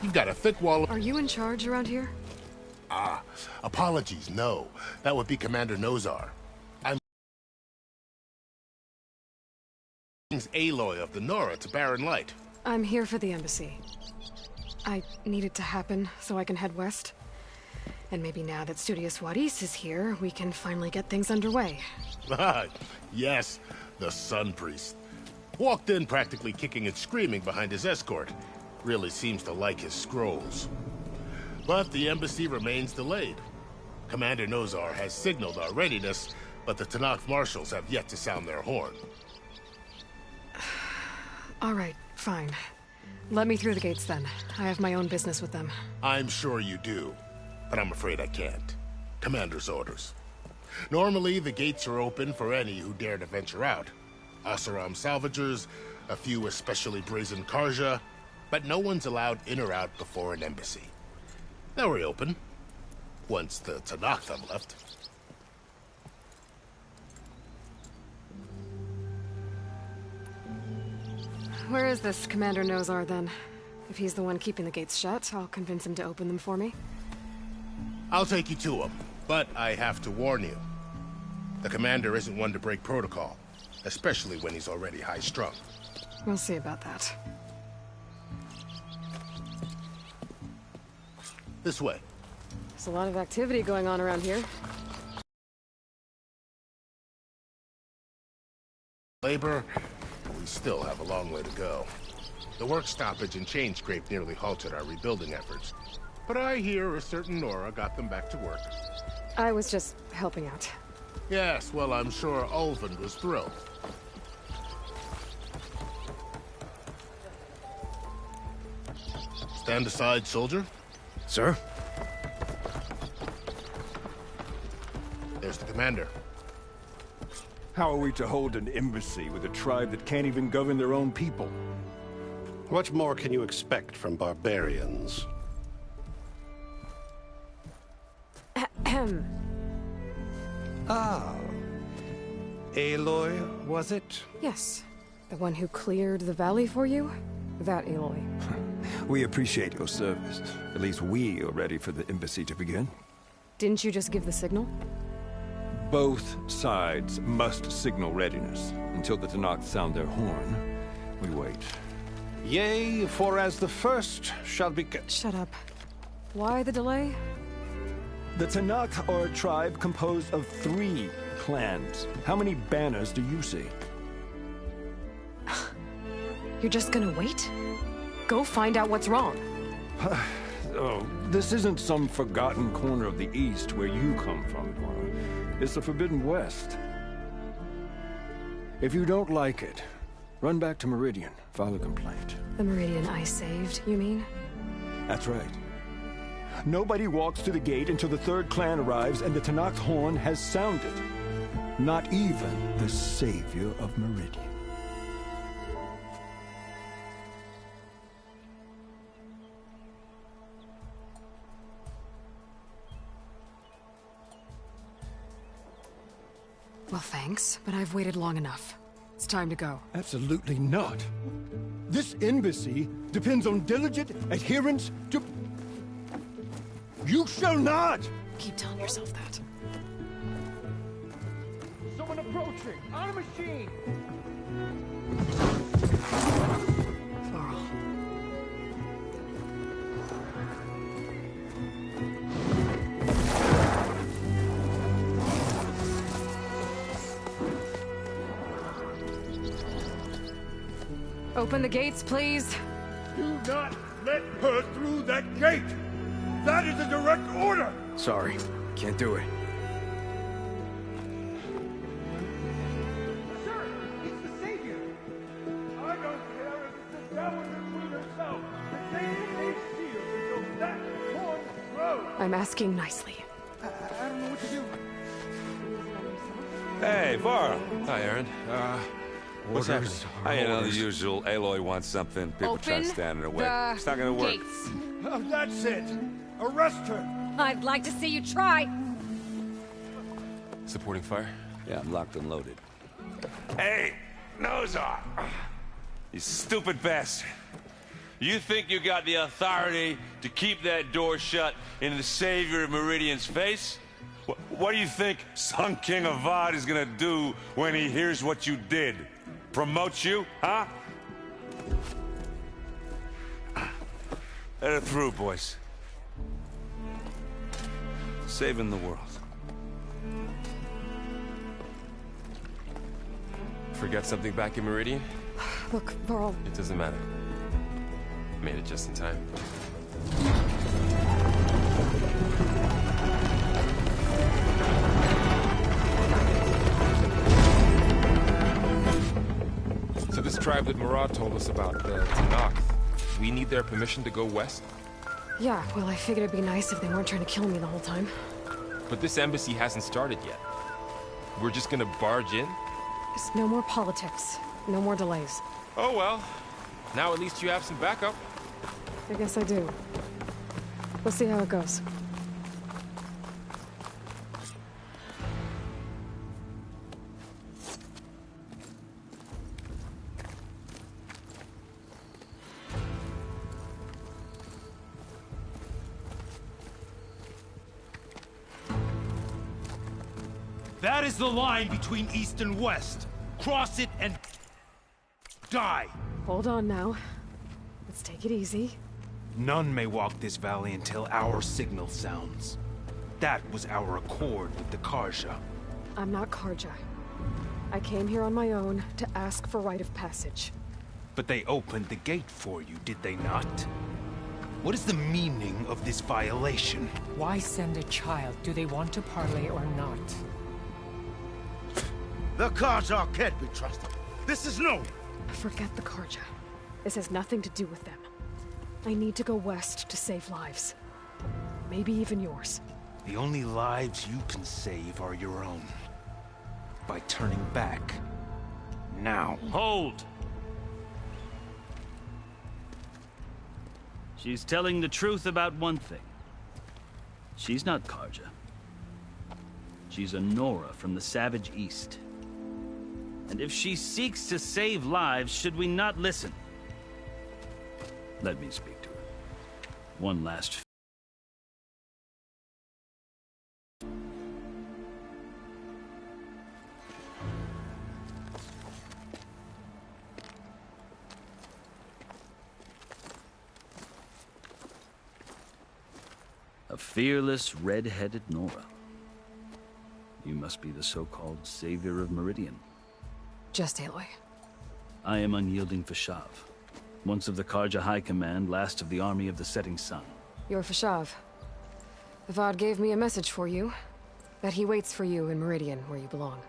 You've got a thick wall of... Are you in charge around here? Ah, apologies, no. That would be Commander Nozar. I'm... Aloy of the Nora to Barren Light. I'm here for the embassy. I need it to happen so I can head west. And maybe now that Studious Wadis is here, we can finally get things underway. Yes, the Sun Priest. Walked in practically kicking and screaming behind his escort. Really seems to like his scrolls. But the embassy remains delayed. Commander Nozar has signaled our readiness, but the Tenakth marshals have yet to sound their horn. All right, fine. Let me through the gates then. I have my own business with them. I'm sure you do, but I'm afraid I can't. Commander's orders. Normally, the gates are open for any who dare to venture out. Oseram salvagers, a few especially brazen Karja, but no one's allowed in or out before an embassy. They'll reopen, once the Tenakth have left. Where is this Commander Nozar, then? If he's the one keeping the gates shut, I'll convince him to open them for me. I'll take you to him, but I have to warn you. The commander isn't one to break protocol, especially when he's already high-strung. We'll see about that. This way. There's a lot of activity going on around here. Labor, we still have a long way to go. The work stoppage and chain scrape nearly halted our rebuilding efforts. But I hear a certain Nora got them back to work. I was just helping out. Yes, well, I'm sure Ulvund was thrilled. Stand aside, soldier. Sir? There's the commander. How are we to hold an embassy with a tribe that can't even govern their own people? What more can you expect from barbarians? Ahem. Ah. Aloy, was it? Yes. The one who cleared the valley for you? That Aloy. We appreciate your service. At least we are ready for the embassy to begin. Didn't you just give the signal? Both sides must signal readiness. Until the Tenakth sound their horn, we wait. Yea, for as the first shall be... Shut up. Why the delay? The Tenakth are a tribe composed of 3 clans. How many banners do you see? You're just gonna wait? Go find out what's wrong. Oh, this isn't some forgotten corner of the East where you come from, Vara. It's the Forbidden West. If you don't like it, run back to Meridian, file a complaint. The Meridian I saved, you mean? That's right. Nobody walks to the gate until the 3rd clan arrives and the Tenakth horn has sounded. Not even the savior of Meridian. Well, thanks, but I've waited long enough. It's time to go. Absolutely not. This embassy depends on diligent adherence to... You shall not! Keep telling yourself that. Someone approaching! On a machine! Varl. Open the gates, please. Do not let her through that gate! That is a direct order! Sorry, can't do it. Sir, it's the Savior! I don't care if it's the Dowager Queen herself! The gate is sealed until that horn grows! I'm asking nicely. I don't know what to do. Hey, Varl. Hi, Aaron. What's happening? You know, the usual. Aloy wants something. People try to stand in her way. It's not gonna work. Gates. Oh, that's it! Arrest her! I'd like to see you try. Supporting fire? Yeah, I'm locked and loaded. Hey, Nozar! You stupid bastard! You think you got the authority to keep that door shut in the Savior of Meridian's face? What do you think Sun King Avad is gonna do when he hears what you did? Promote you, huh? Let it through, boys. Saving the world. Forget something back in Meridian? Look, Varl. It doesn't matter. Made it just in time. So this tribe that Murad told us about, the Tenakth, we need their permission to go west? Yeah, well, I figured it'd be nice if they weren't trying to kill me the whole time. But this embassy hasn't started yet. We're just gonna barge in? Just no more politics. No more delays. Oh well. Now at least you have some backup. I guess I do. We'll see how it goes. That is the line between East and West. Cross it and die. Hold on now. Let's take it easy. None may walk this valley until our signal sounds. That was our accord with the Carja. I'm not Carja. I came here on my own to ask for rite of passage. But they opened the gate for you, did they not? What is the meaning of this violation? Why send a child? Do they want to parley or not? The Carja can't be trusted. This is no. Forget the Carja. This has nothing to do with them. I need to go west to save lives. Maybe even yours. The only lives you can save are your own. By turning back. Now. Hold! She's telling the truth about one thing. She's not Carja. She's a Nora from the Savage East. And if she seeks to save lives, should we not listen? Let me speak to her. One last... A fearless, red-headed Nora. You must be the so-called Savior of Meridian. Just Aloy. I am Unyielding Fashav. Once of the Carja High Command, last of the Army of the Setting Sun. You're Fashav. Avad gave me a message for you. That he waits for you in Meridian, where you belong.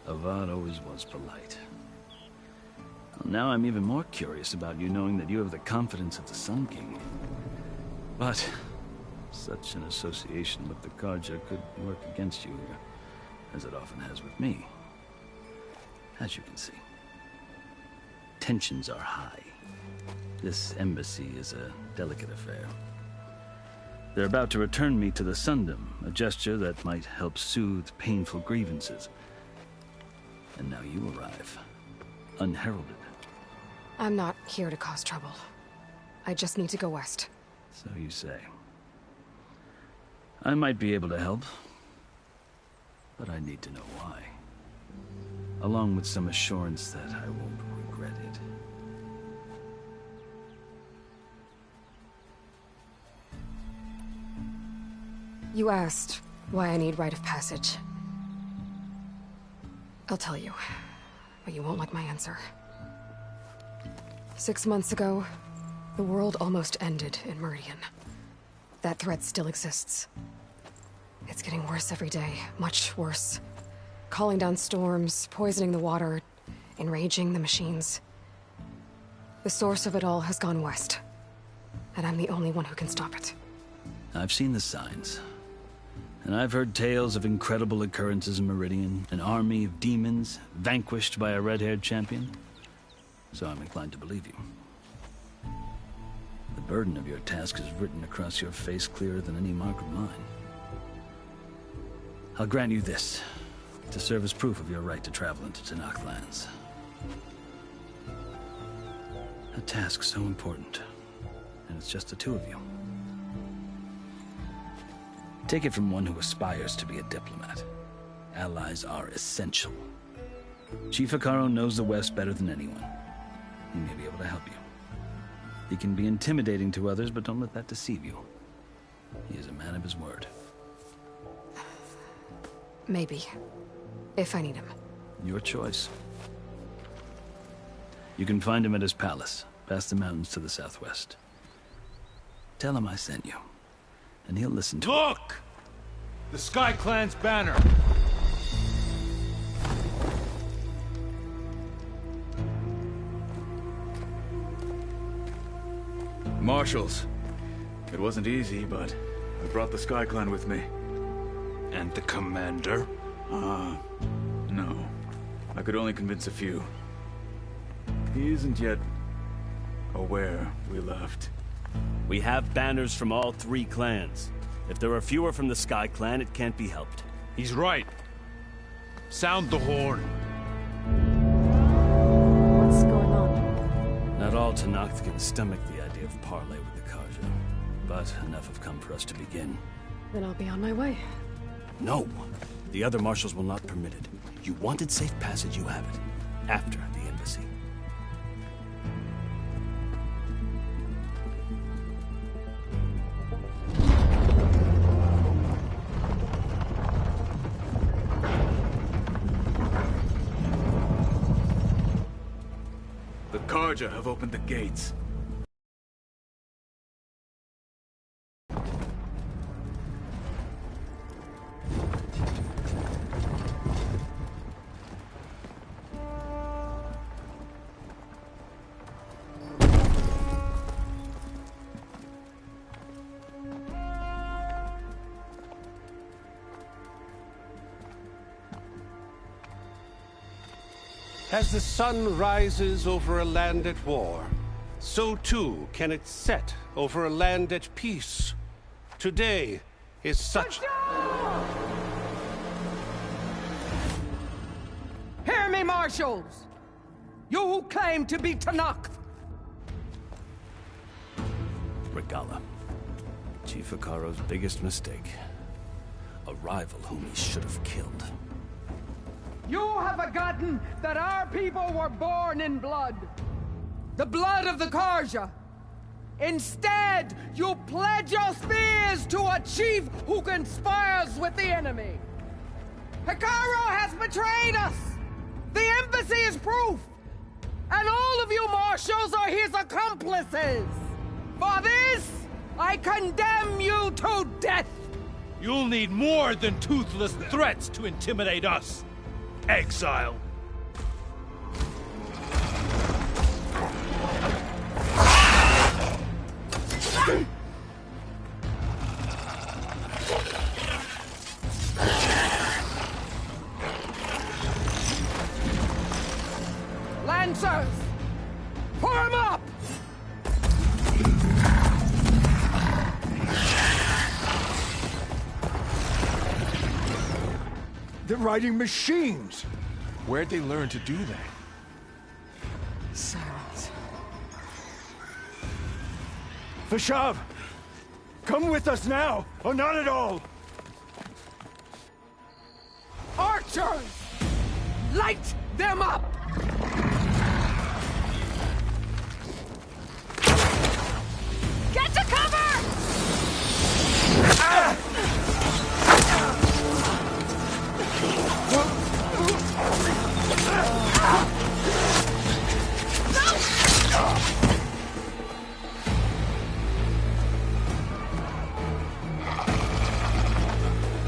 Avad always was polite. Well, now I'm even more curious about you knowing that you have the confidence of the Sun King. But such an association with the Carja could work against you here, as it often has with me. As you can see. Tensions are high. This embassy is a delicate affair. They're about to return me to the Sundom, a gesture that might help soothe painful grievances. And now you arrive, unheralded. I'm not here to cause trouble. I just need to go west. So you say. I might be able to help, but I need to know why. Along with some assurance that I won't regret it. You asked why I need rite of passage. I'll tell you, but you won't like my answer. 6 months ago, the world almost ended in Meridian. That threat still exists. It's getting worse every day, much worse. Calling down storms, poisoning the water, enraging the machines. The source of it all has gone west, and I'm the only one who can stop it. I've seen the signs. And I've heard tales of incredible occurrences in Meridian, an army of demons vanquished by a red-haired champion. So I'm inclined to believe you. The burden of your task is written across your face clearer than any mark of mine. I'll grant you this, to serve as proof of your right to travel into Tenakth lands. task so important, and it's just the two of you. Take it from one who aspires to be a diplomat. Allies are essential. Chief Hekarro knows the West better than anyone. He may be able to help you. He can be intimidating to others, but don't let that deceive you. He is a man of his word. Maybe. If I need him. Your choice. You can find him at his palace, past the mountains to the southwest. Tell him I sent you, and he'll listen to Look! The Sky Clan's banner! Marshals. It wasn't easy, but I brought the Sky Clan with me. And the commander? No. I could only convince a few. He isn't yet aware we left. We have banners from all 3 clans. If there are fewer from the Sky Clan, it can't be helped. He's right. Sound the horn. What's going on? Not all Tenakth can stomach the idea of parley with the Carja, but enough have come for us to begin. Then I'll be on my way. No. The other marshals will not permit it. You wanted safe passage, you have it. After the embassy. The Carja have opened the gates. As the sun rises over a land at war, so too can it set over a land at peace. Today is such... Hear me, marshals! You who claim to be Tenakth! Regalla. Chief Hekarro's biggest mistake. A rival whom he should have killed. You have forgotten that our people were born in blood. The blood of the Carja. Instead, you pledge your spears to a chief who conspires with the enemy. Hekarro has betrayed us. The embassy is proof. And all of you marshals are his accomplices. For this, I condemn you to death. You'll need more than toothless threats to intimidate us. Exile. Lancers, form up! They're riding machines! Where'd they learn to do that? Silence. Vashav! Come with us now, or not at all! Archers! Light them up! Get to cover!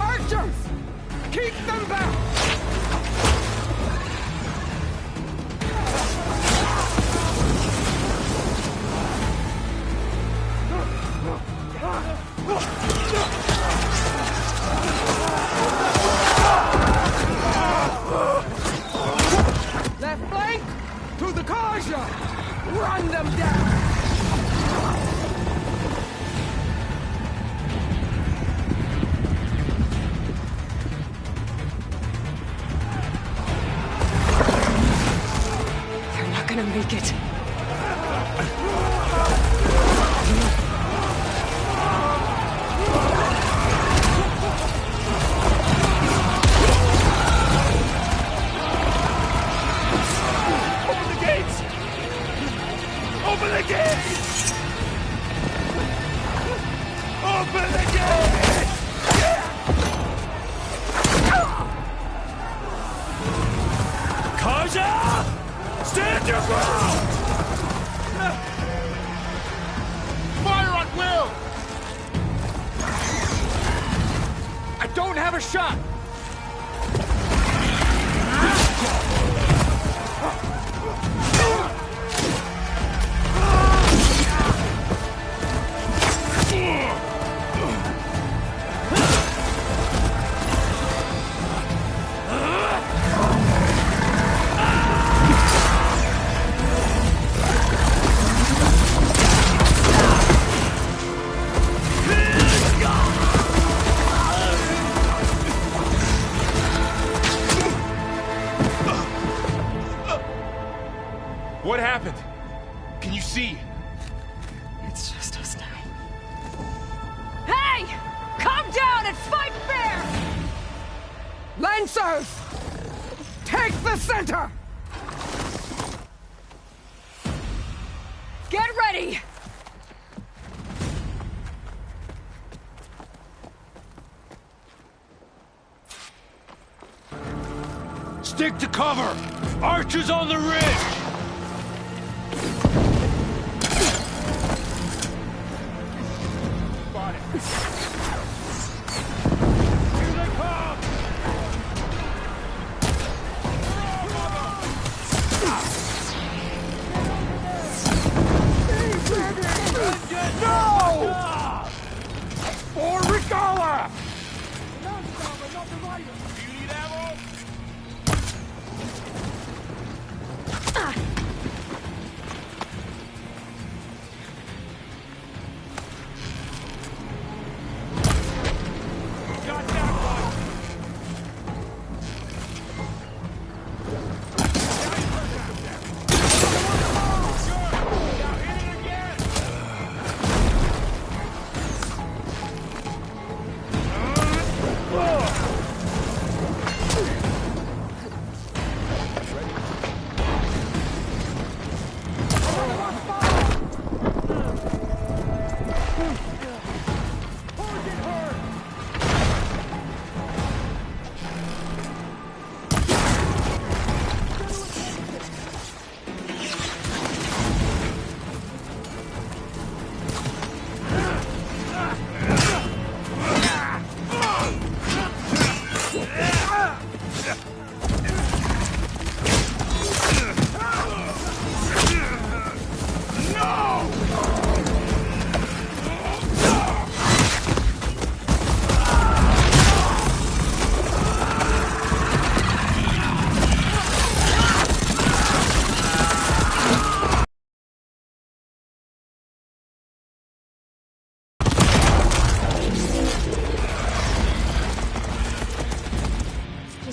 Archers! Keep them back! gate! Open the gate! Karja! Stand your ground! Fire on Will! I don't have a shot! What happened? Can you see? It's just us now. Hey! Calm down and fight fair! Lancers! Take the center! Get ready! Stick to cover! Archers on the ridge!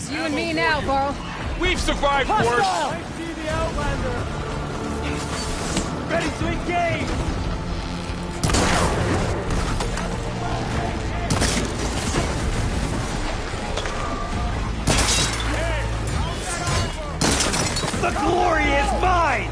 You and me now, Varl. We've survived worse! I see the Outlander! Ready to engage! The glory is mine!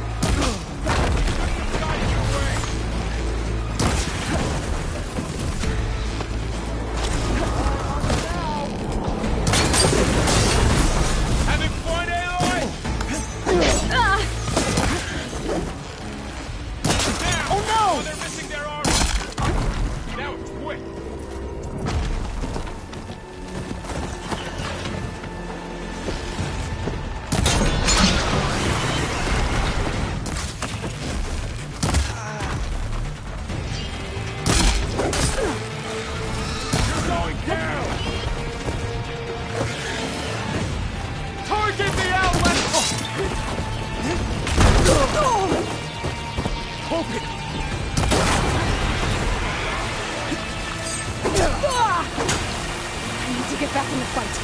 Get back in the fight.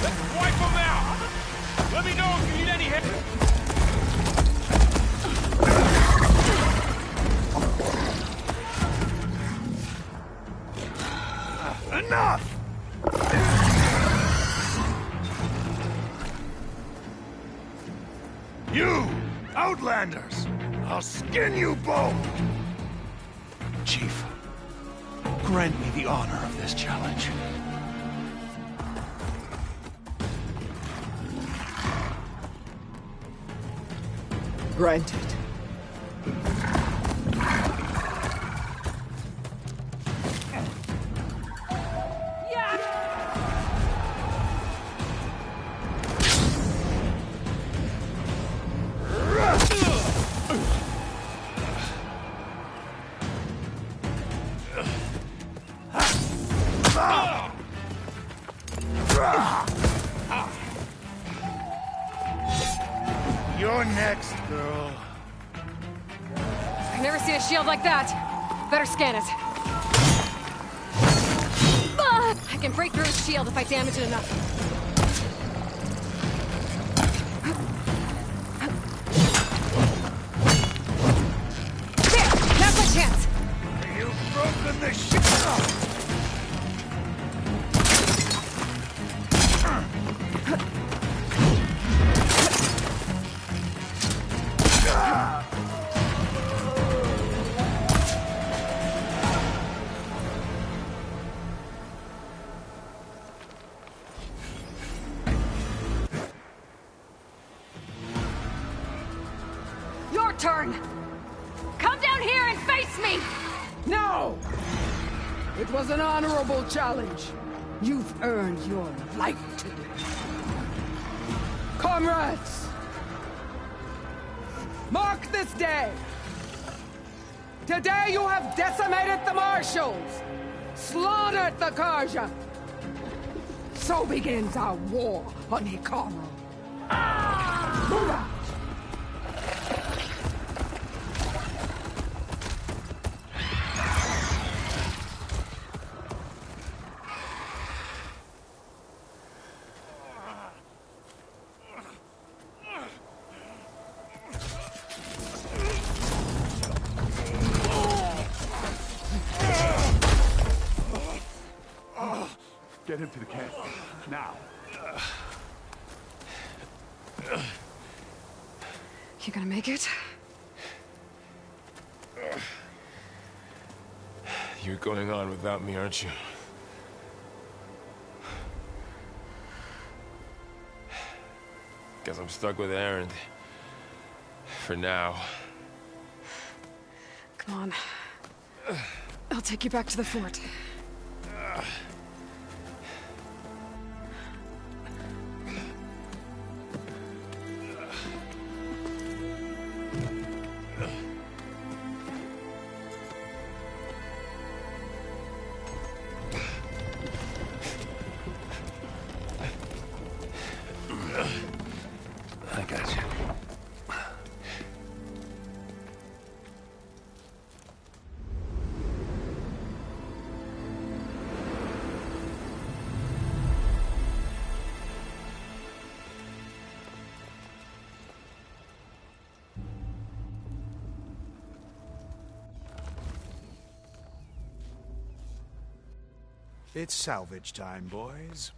Let's wipe them out! Let me know if you need any help! enough! You, Outlanders! I'll skin you both! Chief, grant me the honor of this challenge. Granted. You're next, girl. I've never seen a shield like that. Better scan it. I can break through his shield if I damage it enough. There! Now's my chance! You've broken the shield! Your turn! Come down here and face me! No! It was an honorable challenge. You've earned your life today. Comrades! Mark this day! Today you have decimated the Marshals! Slaughtered the Karja! So begins our war on Hikaru. Move out! Get him to the camp. Now. You gonna make it? You're going on without me, aren't you? Guess I'm stuck with Erend. For now. Come on. I'll take you back to the fort. I got you. It's salvage time, boys.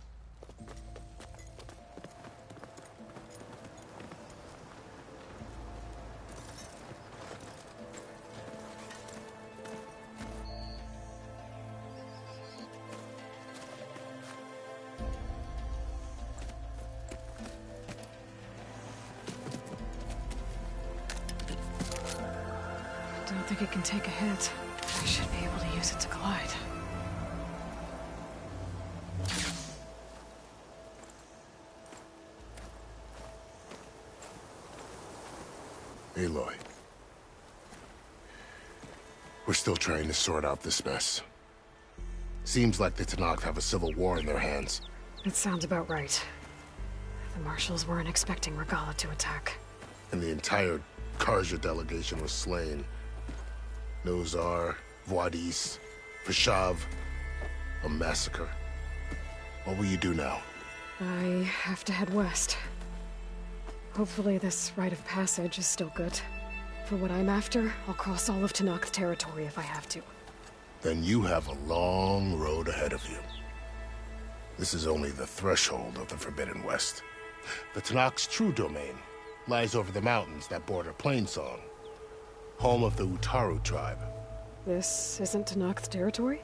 I don't think it can take a hit. I should be able to use it to glide. Aloy. We're still trying to sort out this mess. Seems like the Tenakth have a civil war in their hands. It sounds about right. The Marshals weren't expecting Regalla to attack. And the entire Karja delegation was slain. Nozar, Vuadis, Vashav. A massacre. What will you do now? I have to head west. Hopefully this rite of passage is still good. For what I'm after, I'll cross all of Tenakth territory if I have to. then you have a long road ahead of you. This is only the threshold of the Forbidden West. The Tenakth's true domain lies over the mountains that border Plainsong, home of the Utaru tribe. This isn't Tenakth territory?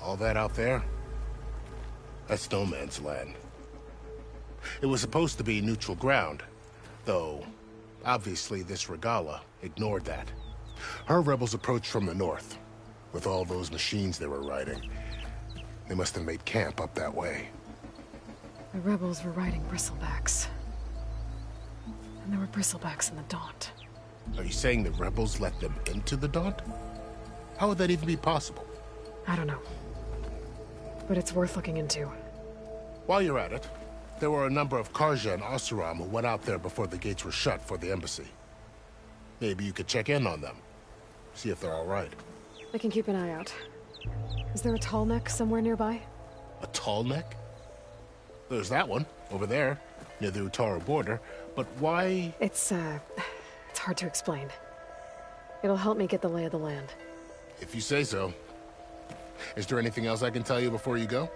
All that out there? That's no man's land. It was supposed to be neutral ground, though obviously this Regalla ignored that. Her rebels approached from the north, with all those machines they were riding. They must have made camp up that way. The rebels were riding bristlebacks. And there were bristlebacks in the Daunt. Are you saying the rebels let them into the Daunt? How would that even be possible? I don't know. But it's worth looking into. While you're at it, there were a number of Carja and Oseram who went out there before the gates were shut for the embassy. Maybe you could check in on them. See if they're all right. I can keep an eye out. Is there a tall neck somewhere nearby? A tall neck? There's that one, over there, near the Utaru border. But why? It's hard to explain. It'll help me get the lay of the land. If you say so. Is there anything else I can tell you before you go?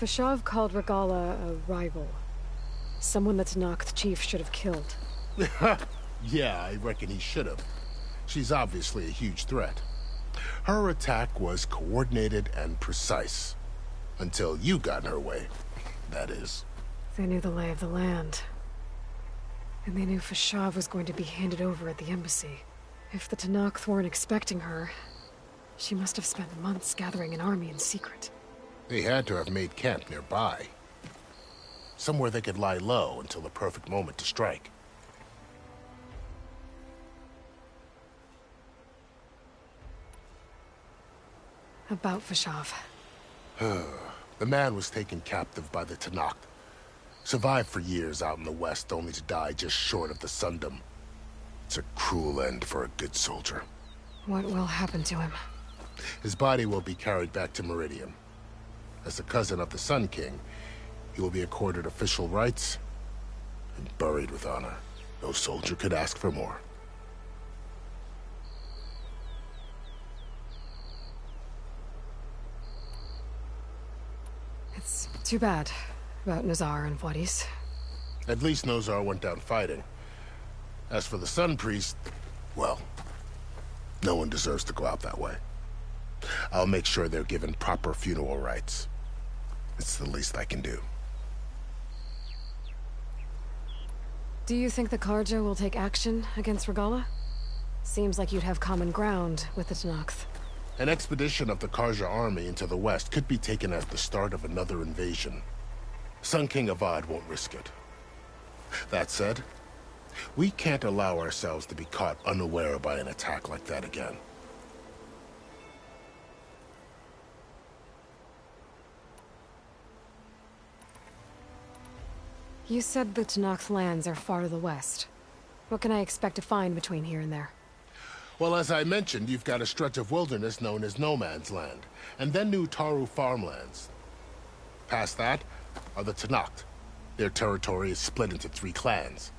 Fashav called Regalla a rival. Someone that Tenakth chief should have killed. Yeah, I reckon he should have. She's obviously a huge threat. Her attack was coordinated and precise. Until you got in her way, that is. They knew the lay of the land. And they knew Fashav was going to be handed over at the embassy. If the Tenakth weren't expecting her, she must have spent months gathering an army in secret. They had to have made camp nearby. Somewhere they could lie low until the perfect moment to strike. About Fashav. The man was taken captive by the Tenakth. Survived for years out in the west, only to die just short of the Sundom. It's a cruel end for a good soldier. What will happen to him? His body will be carried back to Meridian. As a cousin of the Sun King, he will be accorded official rights and buried with honor. No soldier could ask for more. It's too bad about Nazar and Wadis. At least Nozar went down fighting. As for the Sun Priest, well, no one deserves to go out that way. I'll make sure they're given proper funeral rites. It's the least I can do. Do you think the Carja will take action against Regalla? Seems like you'd have common ground with the Tenakth. An expedition of the Carja army into the west could be taken as the start of another invasion. Sun King Avad won't risk it. That said, we can't allow ourselves to be caught unaware by an attack like that again. You said the Tenakth lands are far to the west. What can I expect to find between here and there? Well, as I mentioned, you've got a stretch of wilderness known as No Man's Land, and then New Taru farmlands. Past that are the Tenakth. Their territory is split into 3 clans: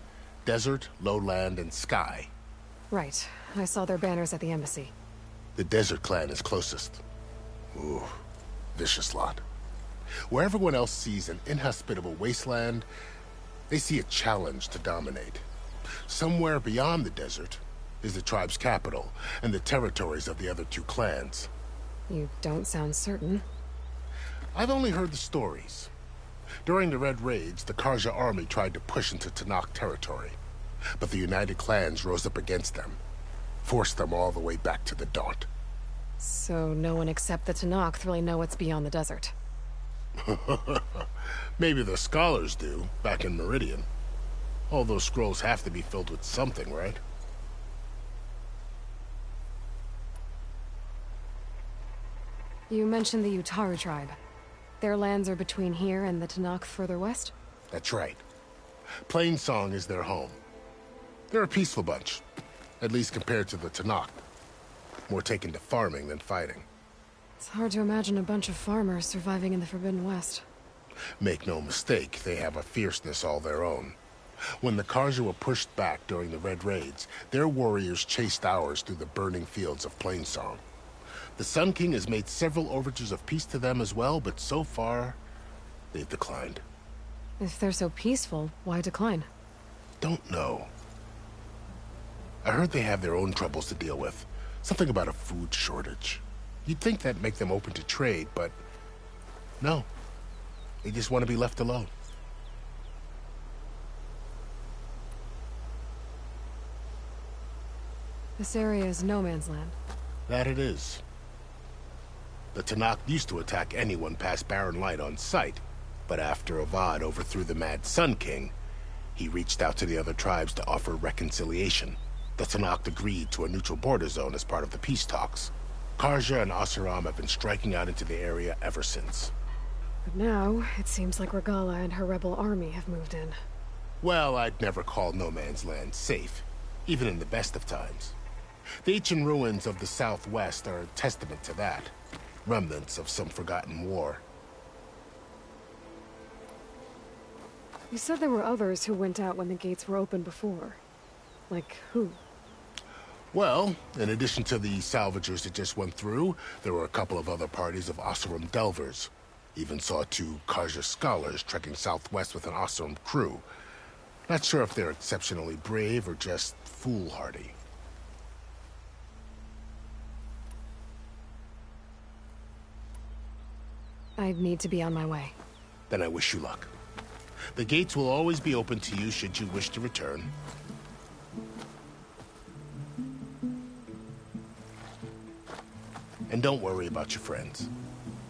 Desert, Lowland, and Sky. Right. I saw their banners at the embassy. The Desert clan is closest. Ooh, vicious lot. Where everyone else sees an inhospitable wasteland, they see a challenge to dominate. Somewhere beyond the desert is the tribe's capital and the territories of the other 2 clans. You don't sound certain. I've only heard the stories. During the Red Raids, the Carja army tried to push into Tenakth territory, but the United Clans rose up against them, forced them all the way back to the Daunt. So no one except the Tenakth really know what's beyond the desert. Maybe the scholars do, back in Meridian. All those scrolls have to be filled with something, right? You mentioned the Utaru tribe. Their lands are between here and the Tenakth further west? That's right. Plainsong is their home. They're a peaceful bunch, at least compared to the Tenakth. More taken to farming than fighting. It's hard to imagine a bunch of farmers surviving in the Forbidden West. Make no mistake, they have a fierceness all their own. When the Carja were pushed back during the Red Raids, their warriors chased ours through the burning fields of Plainsong. The Sun King has made several overtures of peace to them as well, but so far, they've declined. If they're so peaceful, why decline? Don't know. I heard they have their own troubles to deal with. Something about a food shortage. You'd think that'd make them open to trade, but no. They just want to be left alone. This area is no man's land. That it is. The Tenakth used to attack anyone past Barren Light on sight, but after Avad overthrew the Mad Sun King, he reached out to the other tribes to offer reconciliation. The Tenakth agreed to a neutral border zone as part of the peace talks. Carja and Oseram have been striking out into the area ever since. But now, it seems like Regalla and her rebel army have moved in. Well, I'd never call No Man's Land safe, even in the best of times. The ancient ruins of the Southwest are a testament to that. Remnants of some forgotten war. You said there were others who went out when the gates were open before. Like who? Well, in addition to the salvagers that just went through, there were a couple of other parties of Oseram Delvers. Even saw 2 Carja scholars trekking southwest with an Oseram crew. Not sure if they're exceptionally brave or just foolhardy. I need to be on my way. Then I wish you luck. The gates will always be open to you should you wish to return. And don't worry about your friends.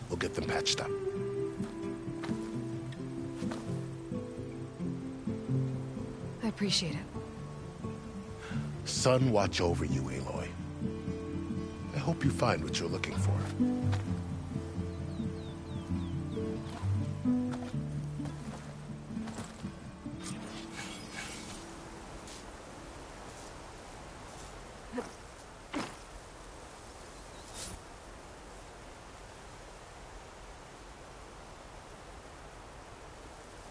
We'll get them patched up. I appreciate it. Sun watch over you, Aloy. I hope you find what you're looking for.